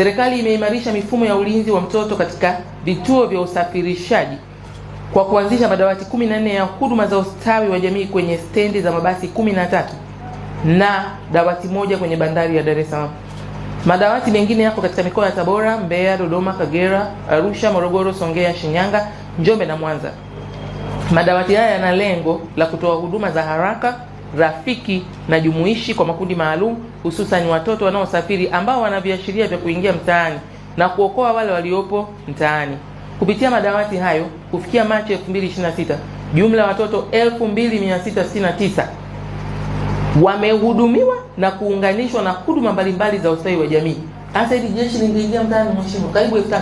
Serikali imeimarisha mifumo ya ulinzi wa mtoto katika vituo vya usafirishaji kwa kuanzisha madawati 14 ya huduma za ustawi wa jamii kwenye stendi za mabasi 13 na dawati moja kwenye bandari ya Dar es Salaam. Madawati mengine yako katika mikoa ya Tabora, Mbeya, Dodoma, Kagera, Arusha, Morogoro, Songea, Shinyanga, Njombe na Mwanza. Madawati haya yana lengo la kutoa huduma za haraka, rafiki na jumuishi kwa makundi maalum, hususan watoto wanaosafiri ambao wana viashiria vya kuingia mtaani na kuokoa wale waliopo mtaani. Kupitia madawati hayo, kufikia Machi 2026, jumla ya watoto 2669 wamehudumiwa na kuunganishwa na huduma mbalimbali za ustawi wa jamii. Hasa hili jeshi lingeingia mtaani, mheshimiwa, karibu 3000.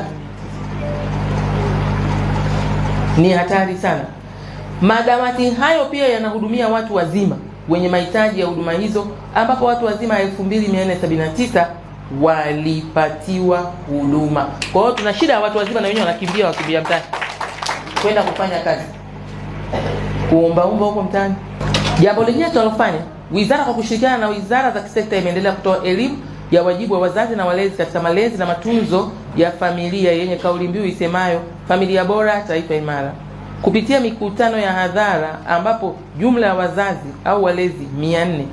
Ni hatari sana. Madawati hayo pia yanahudumia watu wazima wenye mahitaji ya huduma hizo, ambapo watu wazima 2479 walipatiwa huduma. Kwa hiyo tuna shida ya watu wazima na wenyewe wakimbia mtaani kwenda kufanya kazi, kuomba huko mtaani. Jambo lingine tunalofanya, wizara kwa kushirikiana na wizara za kisekta imeendelea kutoa elimu ya wajibu wa wazazi na walezi katika malezi na matunzo ya familia yenye kauli mbiu isemayo familia bora taifa imara, kupitia mikutano ya hadhara ambapo jumla ya wazazi au walezi 400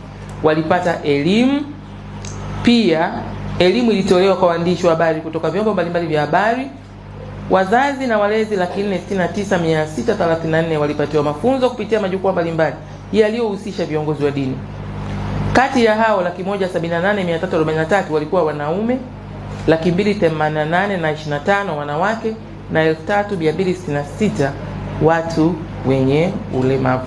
walipata elimu. Pia elimu ilitolewa kwa waandishi wa habari kutoka vyombo mbalimbali vya habari. Wazazi na walezi 469,634 walipatiwa mafunzo kupitia majukwaa mbalimbali yaliyohusisha viongozi wa dini. Kati ya hao 178,343 walikuwa wanaume, 288,025 wanawake na 3,266 watu wenye ulemavu.